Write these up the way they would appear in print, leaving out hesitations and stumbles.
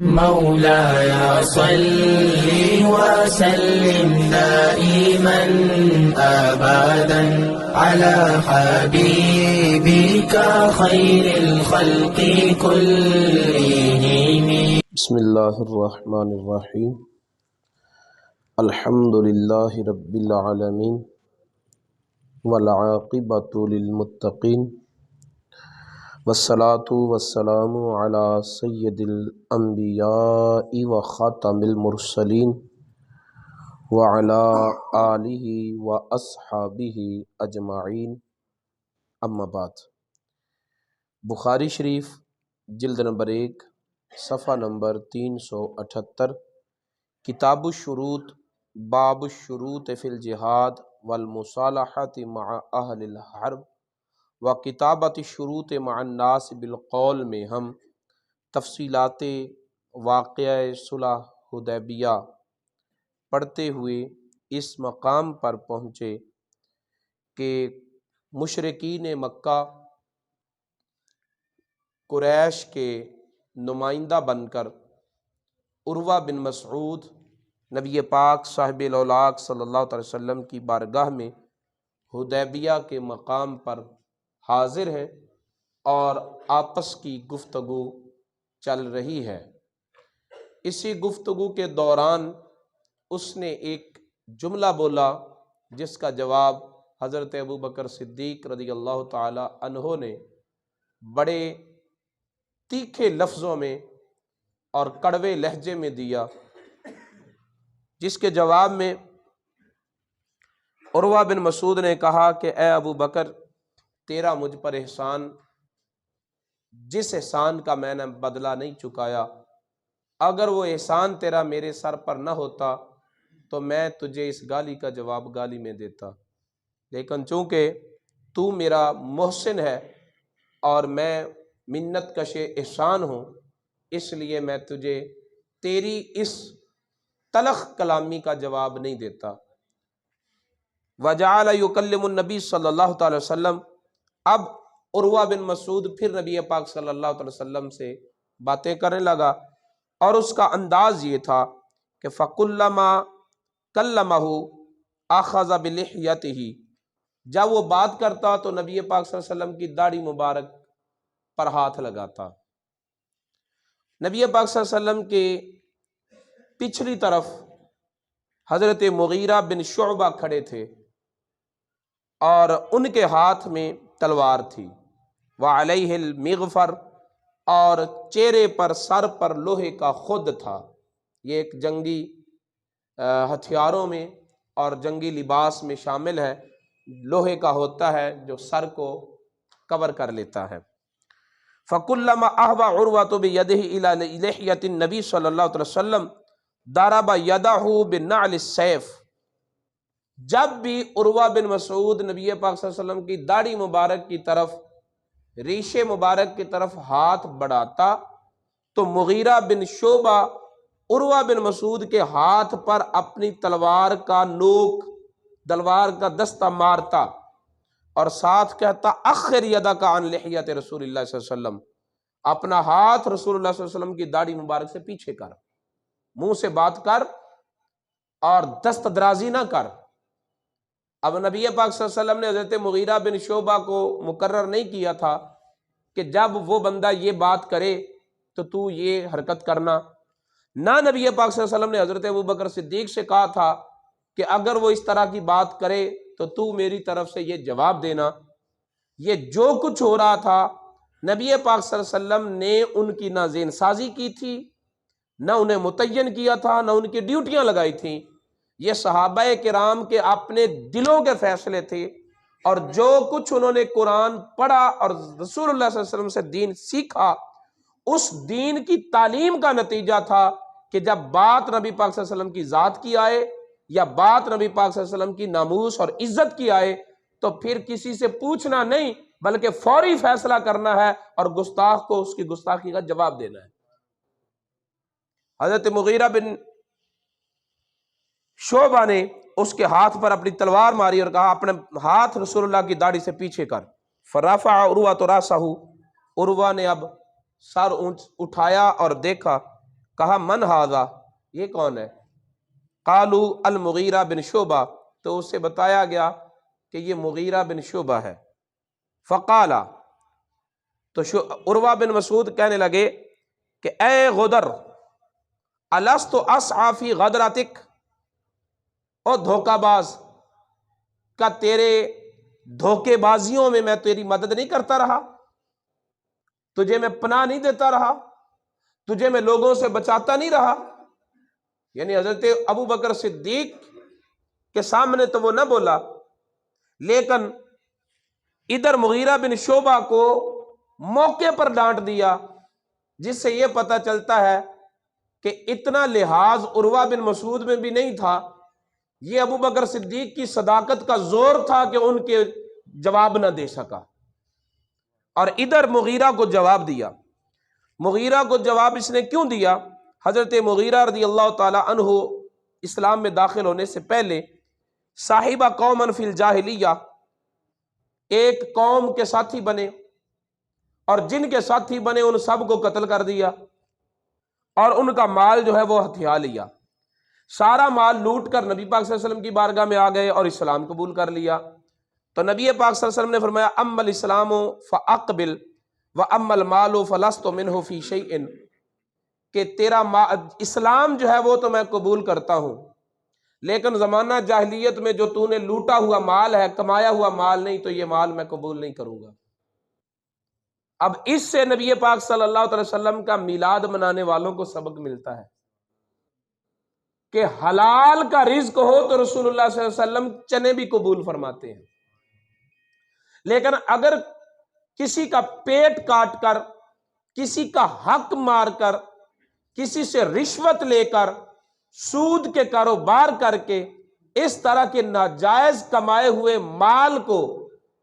مولاي صل وسلم دائما أبدا على حبيبك خير الخلق كلهم. بسم اللہ الرحمن الرحیم الحمد للہ رب العالمین والعاقبۃ للمتقین والصلاة والسلام علی سید الانبیاء وخاتم المرسلین وعلی آلہ واصحابہ اجمعین، اما بعد۔ بخاری شریف جلد نمبر 1 صفحہ نمبر 378، کتاب الشروط، باب الشروط فی الجہاد والمصالحۃ مع اہل الحرب و کتابۃ الشروط مع الناس بالقول میں ہم تفصیلات واقعہ صلح حدیبیہ پڑھتے ہوئے اس مقام پر پہنچے کہ مشرکین مکہ قریش کے نمائندہ بن کر عروہ بن مسعود نبی پاک صاحب الاولاق صلی اللہ علیہ وسلم کی بارگاہ میں حدیبیہ کے مقام پر حاضر ہیں اور آپس کی گفتگو چل رہی ہے۔ اسی گفتگو کے دوران اس نے ایک جملہ بولا جس کا جواب حضرت ابوبکر صدیق رضی اللہ تعالی عنہ نے بڑے تیکھے لفظوں میں اور کڑوے لہجے میں دیا، جس کے جواب میں عروہ بن مسعود نے کہا کہ اے ابو بکر، تیرا مجھ پر احسان، جس احسان کا میں نے بدلہ نہیں چکایا، اگر وہ احسان تیرا میرے سر پر نہ ہوتا تو میں تجھے اس گالی کا جواب گالی میں دیتا، لیکن چونکہ تو میرا محسن ہے اور میں منت کش احسان ہوں، اس لیے میں تجھے تیری اس تلخ کلامی کا جواب نہیں دیتا۔ وجعل یکلم النبی صلی اللہ تعالی وسلم، اب عروہ بن مسعود پھر نبی پاک صلی اللہ علیہ وسلم سے باتیں کرنے لگا، اور اس کا انداز یہ تھا کہ فَقُلَّمَا كَلَّمَهُ أَخَذَ بِلِحْيَتِهِ، جب وہ بات کرتا تو نبی پاک صلی اللہ علیہ وسلم کی داڑھی مبارک پر ہاتھ لگاتا۔ نبی پاک صلی اللہ علیہ وسلم کے پچھلی طرف حضرت مغیرہ بن شعبہ کھڑے تھے اور ان کے ہاتھ میں تلوار تھی، وعلیہ المغفر، اور چہرے پر سر پر لوہے کا خود تھا۔ یہ ایک جنگی ہتھیاروں میں اور جنگی لباس میں شامل ہے، لوہے کا ہوتا ہے جو سر کو کور کر لیتا ہے۔ فَكُلَّمَا أَهْوَى عُرْوَةُ بِيَدِهِ إِلَى لِحْيَةِ النَّبِي صلی اللہ علیہ وسلم ضَرَبَ يَدَهُ بِنَعْلِ السَّيْفِ، جب بھی عروہ بن مسعود نبی پاک صلی اللہ علیہ وسلم کی داڑھی مبارک کی طرف، ریشے مبارک کی طرف ہاتھ بڑھاتا تو مغیرہ بن شعبہ عروہ بن مسعود کے ہاتھ پر اپنی تلوار کا نوک، تلوار کا دستہ مارتا اور ساتھ کہتا اخر یدک عن لحیۃ رسول اللہ صلی اللہ علیہ وسلم، اپنا ہاتھ رسول اللہ صلی اللہ علیہ وسلم کی داڑھی مبارک سے پیچھے کر، منہ سے بات کر اور دست درازی نہ کر۔ اب نبی پاک صلی اللہ علیہ وسلم نے حضرت مغیرہ بن شعبہ کو مقرر نہیں کیا تھا کہ جب وہ بندہ یہ بات کرے تو یہ حرکت کرنا، نہ نبی پاک صلی اللہ علیہ وسلم نے حضرت ابوبکر صدیق سے کہا تھا کہ اگر وہ اس طرح کی بات کرے تو میری طرف سے یہ جواب دینا۔ یہ جو کچھ ہو رہا تھا نبی پاک صلی اللہ علیہ وسلم نے ان کی نہ ذہن سازی کی تھی، نہ انہیں متعین کیا تھا، نہ ان کی ڈیوٹیاں لگائی تھیں۔ یہ صحابہ کرام کے اپنے دلوں کے فیصلے تھے، اور جو کچھ انہوں نے قرآن پڑھا اور رسول اللہ صلی اللہ علیہ وسلم سے دین سیکھا، اس دین کی تعلیم کا نتیجہ تھا کہ جب بات نبی پاک صلی اللہ علیہ وسلم کی ذات کی آئے یا بات نبی پاک صلی اللہ علیہ وسلم کی ناموس اور عزت کی آئے تو پھر کسی سے پوچھنا نہیں بلکہ فوری فیصلہ کرنا ہے اور گستاخ کو اس کی گستاخی کا جواب دینا ہے۔ حضرت مغیرہ بن شعبہ نے اس کے ہاتھ پر اپنی تلوار ماری اور کہا اپنے ہاتھ رسول اللہ کی داڑھی سے پیچھے کر۔ فرفع عروہ راسہ، عروہ نے اب سر اٹھایا اور دیکھا کہا من ھذا، یہ کون ہے؟ قالو المغیرہ بن شعبہ، تو اسے بتایا گیا کہ یہ مغیرہ بن شعبہ ہے۔ فقالا، تو عروہ بن مسعود کہنے لگے کہ اے غدر، الست اسعی فی غدرتک، او دھوکہ باز، کا تیرے دھوکے بازیوں میں میں تیری مدد نہیں کرتا رہا؟ تجھے میں پناہ نہیں دیتا رہا؟ تجھے میں لوگوں سے بچاتا نہیں رہا؟ یعنی حضرت ابو بکر صدیق کے سامنے تو وہ نہ بولا، لیکن ادھر مغیرہ بن شعبہ کو موقع پر ڈانٹ دیا، جس سے یہ پتہ چلتا ہے کہ اتنا لحاظ عروہ بن مسعود میں بھی نہیں تھا، یہ ابو بکر صدیق کی صداقت کا زور تھا کہ ان کے جواب نہ دے سکا، اور ادھر مغیرہ کو جواب دیا۔ مغیرہ کو جواب اس نے کیوں دیا؟ حضرت مغیرہ رضی اللہ تعالی عنہ اسلام میں داخل ہونے سے پہلے صاحبہ قومن فی الجاہلیہ، ایک قوم کے ساتھی بنے، اور جن کے ساتھی بنے ان سب کو قتل کر دیا، اور ان کا مال جو ہے وہ ہتھیا لیا، سارا مال لوٹ کر نبی پاک صلی اللہ علیہ وسلم کی بارگاہ میں آ گئے اور اسلام قبول کر لیا۔ تو نبی پاک صلی اللہ علیہ وسلم نے فرمایا اما الاسلام فاقبل واما المال فلست منہ فی شیء، کہ تیرا اسلام جو ہے وہ تو میں قبول کرتا ہوں، لیکن زمانہ جاہلیت میں جو تو نے لوٹا ہوا مال ہے، کمایا ہوا مال نہیں، تو یہ مال میں قبول نہیں کروں گا۔ اب اس سے نبی پاک صلی اللہ علیہ وسلم کا میلاد منانے والوں کو سبق ملتا ہے کہ حلال کا رزق ہو تو رسول اللہ صلی اللہ علیہ وسلم چنے بھی قبول فرماتے ہیں، لیکن اگر کسی کا پیٹ کاٹ کر، کسی کا حق مار کر، کسی سے رشوت لے کر، سود کے کاروبار کر کے، اس طرح کے ناجائز کمائے ہوئے مال کو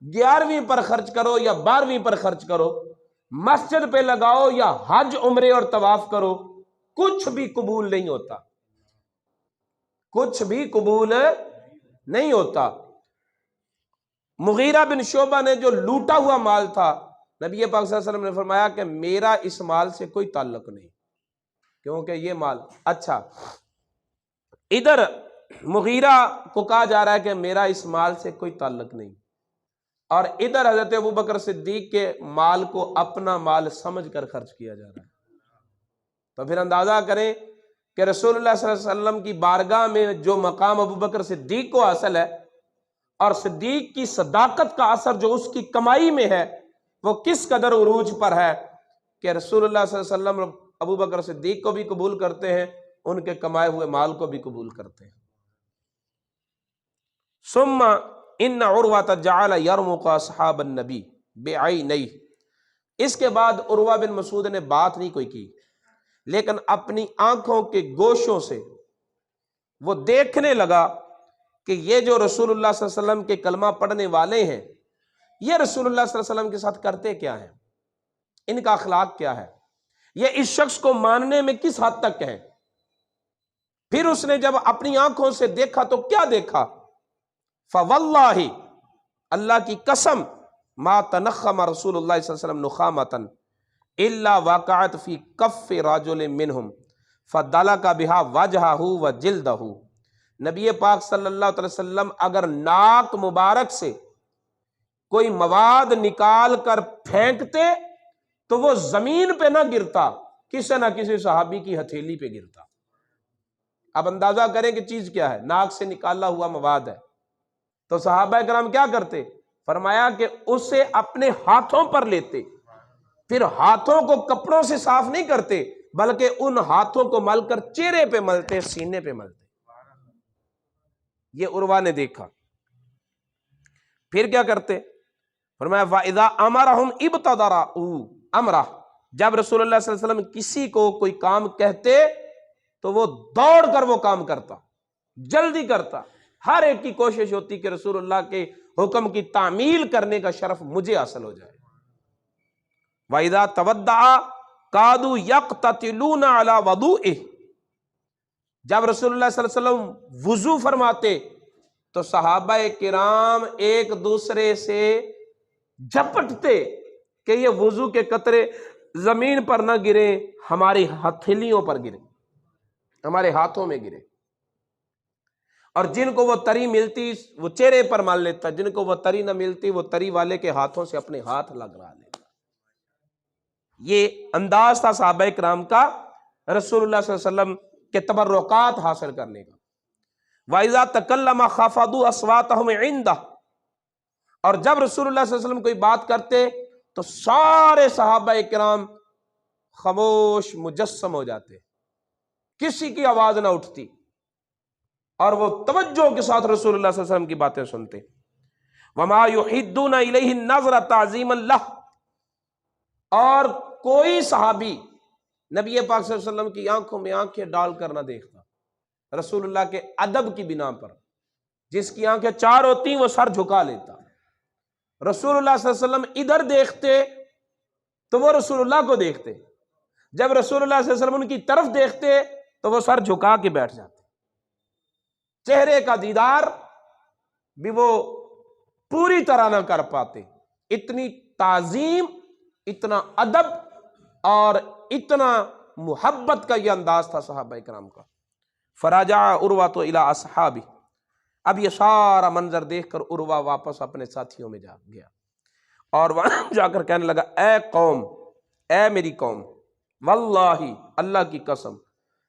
11ویں پر خرچ کرو یا 12ویں پر خرچ کرو، مسجد پہ لگاؤ یا حج عمرے اور طواف کرو، کچھ بھی قبول نہیں ہوتا، کچھ بھی قبول نہیں ہوتا۔ مغیرہ بن شعبہ نے جو لوٹا ہوا مال تھا، نبی پاک صلی اللہ علیہ وسلم نے فرمایا کہ میرا اس مال سے کوئی تعلق نہیں، کیونکہ یہ مال اچھا۔ ادھر مغیرہ کو کہا جا رہا ہے کہ میرا اس مال سے کوئی تعلق نہیں، اور ادھر حضرت ابو بکر صدیق کے مال کو اپنا مال سمجھ کر خرچ کیا جا رہا ہے۔ تو پھر اندازہ کریں کہ رسول اللہ صلی اللہ علیہ وسلم کی بارگاہ میں جو مقام ابو بکر صدیق کو حاصل ہے، اور صدیق کی صداقت کا اثر جو اس کی کمائی میں ہے، وہ کس قدر عروج پر ہے کہ رسول اللہ صلی اللہ علیہ وسلم ابو بکر صدیق کو بھی قبول کرتے ہیں، ان کے کمائے ہوئے مال کو بھی قبول کرتے ہیں۔ ثم ان عروہ جعل یرمق اصحاب النبی بعینیہ، اس کے بعد عروہ بن مسعود نے بات نہیں کوئی کی، لیکن اپنی آنکھوں کے گوشوں سے وہ دیکھنے لگا کہ یہ جو رسول اللہ صلی اللہ علیہ وسلم کے کلمہ پڑھنے والے ہیں، یہ رسول اللہ صلی اللہ علیہ وسلم کے ساتھ کرتے کیا ہیں، ان کا اخلاق کیا ہے، یہ اس شخص کو ماننے میں کس حد تک ہے۔ پھر اس نے جب اپنی آنکھوں سے دیکھا تو کیا دیکھا؟ فواللہ، اللہ کی قسم، ما تنخم رسول اللہ صلی اللہ علیہ وسلم نخامۃ الا وقعت فی کف رجل منہم فدلک بہا وجہہ وجلدہ، نبی پاک صلی اللہ علیہ وسلم اگر ناک مبارک سے کوئی مواد نکال کر پھینکتے تو وہ زمین پہ نہ گرتا، کسی نہ کسی صحابی کی ہتھیلی پہ گرتا۔ اب اندازہ کریں کہ چیز کیا ہے، ناک سے نکالا ہوا مواد ہے، تو صحابہ کرام کیا کرتے؟ فرمایا کہ اسے اپنے ہاتھوں پر لیتے، پھر ہاتھوں کو کپڑوں سے صاف نہیں کرتے، بلکہ ان ہاتھوں کو مل کر چہرے پہ ملتے، سینے پہ ملتے۔ یہ عروہ نے دیکھا۔ پھر کیا کرتے؟ فرمایا فَإِذَا أَمَرَهُمْ ابْتَدَرَوا أَمْرَهُ، جب رسول اللہ صلی اللہ علیہ وسلم کسی کو کوئی کام کہتے تو وہ دوڑ کر وہ کام کرتا، جلدی کرتا، ہر ایک کی کوشش ہوتی کہ رسول اللہ کے حکم کی تعمیل کرنے کا شرف مجھے حاصل ہو جائے۔ وَإِذَا تَوَدَّعَ كَادُوا يَقْتَتِلُونَ عَلَى وَضُوئِهِ، جب رسول اللہ صلی اللہ علیہ وسلم وضو فرماتے تو صحابہ کرام ایک دوسرے سے جھپٹتے کہ یہ وضو کے قطرے زمین پر نہ گرے، ہماری ہتھیلیوں پر گرے، ہمارے ہاتھوں میں گرے۔ اور جن کو وہ تری ملتی وہ چہرے پر مال لیتا، جن کو وہ تری نہ ملتی وہ تری والے کے ہاتھوں سے اپنے ہاتھ لگ رہا لیتا۔ یہ انداز تھا صحابہ کرام کا رسول اللہ صلی اللہ علیہ وسلم کے تبرکات حاصل کرنے کا۔ وَإِذَا تَكَلَّمَ خَفَضُوا أَصْوَاتَهُمْ عِندَهُ، اور جب رسول اللہ صلی اللہ علیہ وسلم کوئی بات کرتے تو سارے صحابہ کرام خاموش مجسم ہو جاتے، کسی کی آواز نہ اٹھتی، اور وہ توجہ کے ساتھ رسول اللہ صلی اللہ علیہ وسلم کی باتیں سنتے۔ وَمَا يُحِدُّونَ إِلَيْهِ النَّظْرَ تَعْظِيمًا لَهُ، اور کوئی صحابی نبی پاک صلی اللہ علیہ وسلم کی آنکھوں میں آنکھیں ڈال کر نہ دیکھتا، رسول اللہ کے ادب کی بنا پر۔ جس کی آنکھیں چار ہوتی وہ سر جھکا لیتا۔ رسول اللہ صلی اللہ علیہ وسلم ادھر دیکھتے تو وہ رسول اللہ کو دیکھتے، جب رسول اللہ صلی اللہ علیہ وسلم ان کی طرف دیکھتے تو وہ سر جھکا کے بیٹھ جاتے۔ چہرے کا دیدار بھی وہ پوری طرح نہ کر پاتے، اتنی تعظیم، اتنا ادب اور اتنا محبت کا یہ انداز تھا صحابہ کرام کا۔ فراجع عروۃ الی اصحابہ، اب یہ سارا منظر دیکھ کر عروہ واپس اپنے ساتھیوں میں جا گیا، اور وہاں جا کر کہنے لگا، اے قوم، اے میری قوم، واللہ، اللہ کی قسم،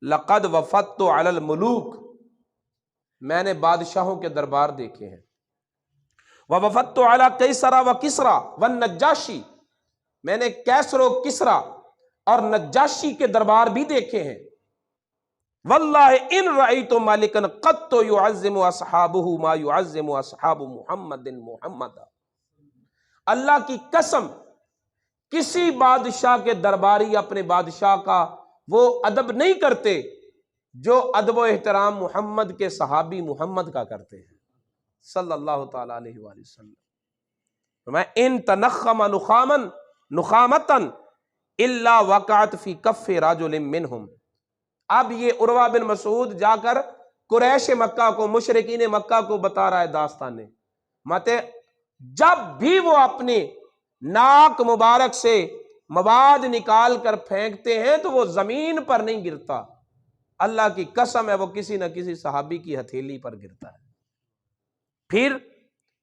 لقد وفدت علی الملوک، میں نے بادشاہوں کے دربار دیکھے ہیں، ووفدت علی قیصر و کسریٰ والنجاشی، میں نے کیسر و کسریٰ اور نجاشی کے دربار بھی دیکھے ہیں۔ واللہ ان رأیت مالکا قط يعظم اصحابہ ما يعظم اصحاب محمد محمد، اللہ کی قسم کسی بادشاہ کے درباری اپنے بادشاہ کا وہ ادب نہیں کرتے جو ادب و احترام محمد کے صحابی محمد کا کرتے ہیں صلی اللہ تعالی علیہ وآلہ وسلم۔ میں ان تنخم نخامتا الا وقعت فی کف رجل منہم، اب یہ عروہ بن مسعود جا کر قریش مکہ کو، مشرکین مکہ کو بتا رہا ہے داستانیں، ماتے جب بھی وہ اپنے ناک مبارک سے مواد نکال کر پھینکتے ہیں تو وہ زمین پر نہیں گرتا، اللہ کی قسم ہے وہ کسی نہ کسی صحابی کی ہتھیلی پر گرتا ہے۔ پھر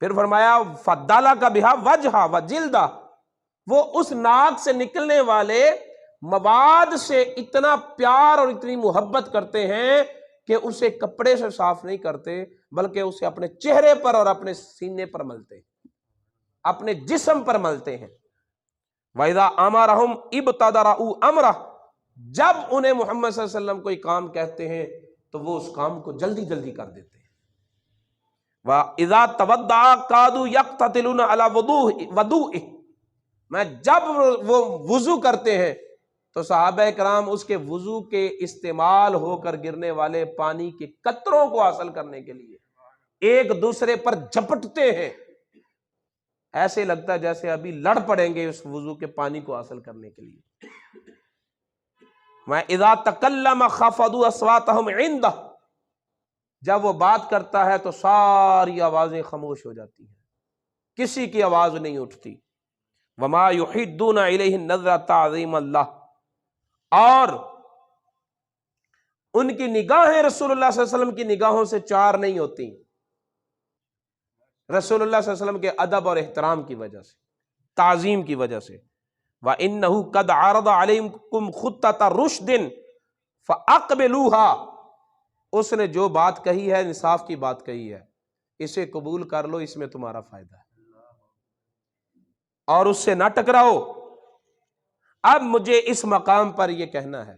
فرمایا فَدَّلَكَ بِهَا وَجْهَ وَجِلْدَ، وہ اس ناک سے نکلنے والے مواد سے اتنا پیار اور اتنی محبت کرتے ہیں کہ اسے کپڑے سے صاف نہیں کرتے بلکہ اسے اپنے چہرے پر اور اپنے سینے پر ملتے ہیں، اپنے جسم پر ملتے ہیں۔ وَإِذَا أَمَرَهُمْ ابْتَدَرَؤُوا أَمْرَهُ، جب انہیں محمد صلی اللہ علیہ وسلم کوئی کام کہتے ہیں تو وہ اس کام کو جلدی جلدی کر دیتے ہیں۔ وَإِذَا تَوَضَّأَ كَادُوا يَقْتَتِلُونَ عَلَى وُضُوئِهِ، میں جب وہ وضو کرتے ہیں تو صحابہ کرام اس کے وضو کے استعمال ہو کر گرنے والے پانی کے قطروں کو حاصل کرنے کے لیے ایک دوسرے پر جھپٹتے ہیں، ایسے لگتا ہے جیسے ابھی لڑ پڑیں گے اس وضو کے پانی کو حاصل کرنے کے لیے۔ وَإِذَا تَكَلَّمَ خَفَضُوا أَصْوَاتَهُمْ عِندَهُ، جب وہ بات کرتا ہے تو ساری آوازیں خاموش ہو جاتی ہیں، کسی کی آواز نہیں اٹھتی۔ وَمَا يُحِدُّونَ إِلَيْهِ النَّظْرَ تَعْظِيمًا لَهُ، اور ان کی نگاہیں رسول اللہ صلی اللہ علیہ وسلم کی نگاہوں سے چار نہیں ہوتی، رسول اللہ صلی اللہ علیہ وسلم کے ادب اور احترام کی وجہ سے، تعظیم کی وجہ سے۔ وَإِنَّهُ قَدْ عَرَضَ عَلَيْكُمْ خُطَّةَ رُشْدٍ فَأَقْبِلُوهَا، اس نے جو بات کہی ہے انصاف کی بات کہی ہے، اسے قبول کر لو، اس میں تمہارا فائدہ ہے، اور اس سے نہ ٹکراؤ۔ اب مجھے اس مقام پر یہ کہنا ہے،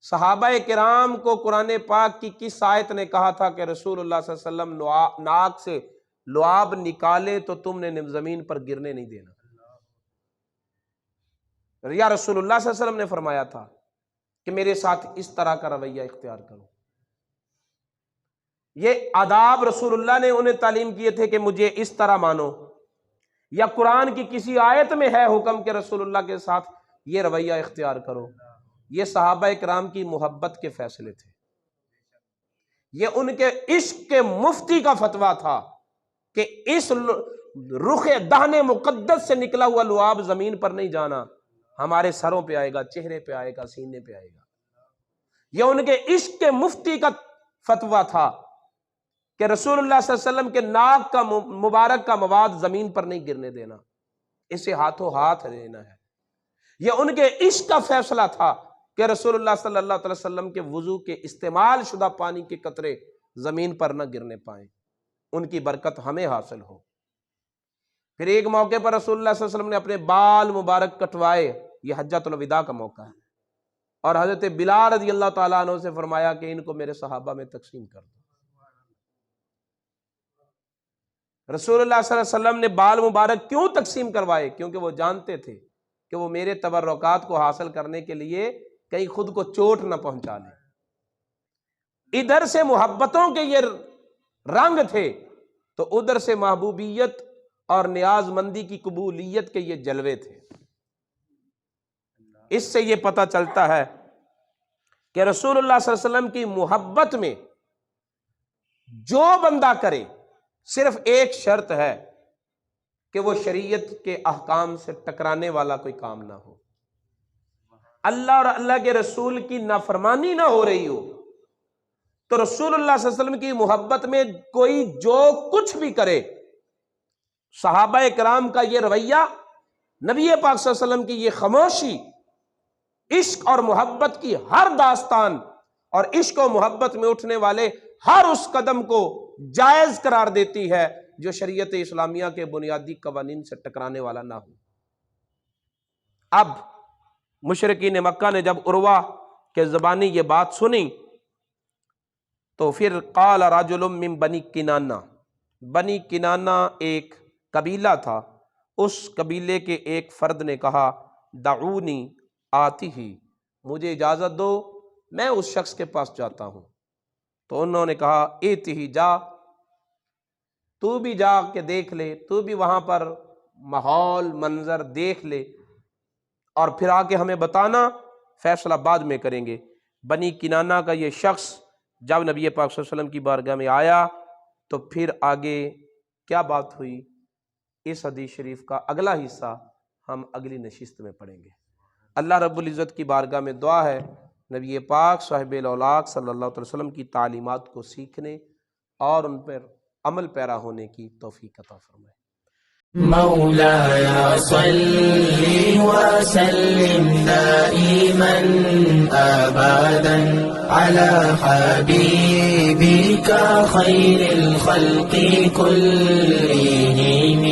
صحابہ کرام کو قرآن پاک کی کس آیت نے کہا تھا کہ رسول اللہ صلی اللہ علیہ وسلم ناک سے لعاب نکالے تو تم نے زمین پر گرنے نہیں دینا؟ یا رسول اللہ صلی اللہ علیہ وسلم نے فرمایا تھا کہ میرے ساتھ اس طرح کا رویہ اختیار کرو؟ یہ آداب رسول اللہ نے انہیں تعلیم کیے تھے کہ مجھے اس طرح مانو، یا قرآن کی کسی آیت میں ہے حکم کہ رسول اللہ کے ساتھ یہ رویہ اختیار کرو؟ یہ صحابہ کرام کی محبت کے فیصلے تھے، یہ ان کے عشق کے مفتی کا فتویٰ تھا کہ اس رخ دہن مقدس سے نکلا ہوا لعاب زمین پر نہیں جانا، ہمارے سروں پہ آئے گا، چہرے پہ آئے گا، سینے پہ آئے گا۔ یہ ان کے عشق کے مفتی کا فتویٰ تھا کہ رسول اللہ صلی اللہ علیہ وسلم کے ناک کا مبارک کا مواد زمین پر نہیں گرنے دینا، اسے ہاتھوں ہاتھ لینا ہے۔ یہ ان کے عشق کا فیصلہ تھا کہ رسول اللہ صلی اللہ علیہ وسلم کے وضو کے استعمال شدہ پانی کے قطرے زمین پر نہ گرنے پائیں، ان کی برکت ہمیں حاصل ہو۔ پھر ایک موقع پر رسول اللہ صلی اللہ علیہ وسلم نے اپنے بال مبارک کٹوائے، یہ حجۃ الوداع کا موقع ہے، اور حضرت بلال رضی اللہ تعالیٰ عنہ سے فرمایا کہ ان کو میرے صحابہ میں تقسیم کر دو۔ رسول اللہ صلی اللہ علیہ وسلم نے بال مبارک کیوں تقسیم کروائے؟ کیونکہ وہ جانتے تھے کہ وہ میرے تبرکات کو حاصل کرنے کے لیے کہیں خود کو چوٹ نہ پہنچا لیں۔ ادھر سے محبتوں کے یہ رنگ تھے تو ادھر سے محبوبیت اور نیاز مندی کی قبولیت کے یہ جلوے تھے۔ اس سے یہ پتہ چلتا ہے کہ رسول اللہ صلی اللہ علیہ وسلم کی محبت میں جو بندہ کرے، صرف ایک شرط ہے کہ وہ شریعت کے احکام سے ٹکرانے والا کوئی کام نہ ہو، اللہ اور اللہ کے رسول کی نافرمانی نہ ہو رہی ہو۔ تو رسول اللہ صلی اللہ علیہ وسلم کی محبت میں کوئی جو کچھ بھی کرے، صحابہ کرام کا یہ رویہ، نبی پاک صلی اللہ علیہ وسلم کی یہ خاموشی، عشق اور محبت کی ہر داستان اور عشق و محبت میں اٹھنے والے ہر اس قدم کو جائز قرار دیتی ہے جو شریعت اسلامیہ کے بنیادی قوانین سے ٹکرانے والا نہ ہو۔ اب مشرکین مکہ نے جب عروہ کے زبانی یہ بات سنی تو پھر قال رجل من بنی کنانہ، بنی کنانہ ایک قبیلہ تھا، اس قبیلے کے ایک فرد نے کہا دعونی آتی ہی، مجھے اجازت دو میں اس شخص کے پاس جاتا ہوں۔ تو انہوں نے کہا ایتی ہی، جا، تو بھی جا کے دیکھ لے، تو بھی وہاں پر ماحول منظر دیکھ لے اور پھر آ کے ہمیں بتانا، فیصلہ بعد میں کریں گے۔ بنی کنانہ کا یہ شخص جب نبی پاک صلی اللہ علیہ وسلم کی بارگاہ میں آیا تو پھر آگے کیا بات ہوئی، اس حدیث شریف کا اگلا حصہ ہم اگلی نشست میں پڑھیں گے۔ اللہ رب العزت کی بارگاہ میں دعا ہے نبی پاک صاحب الاولاق صلی اللہ علیہ وسلم کی تعلیمات کو سیکھنے اور ان پر عمل پیرا ہونے کی توفیق عطا فرمائے۔ مولاي صل وسلم دائما أبدا على حبيبك خير الخلق كلهم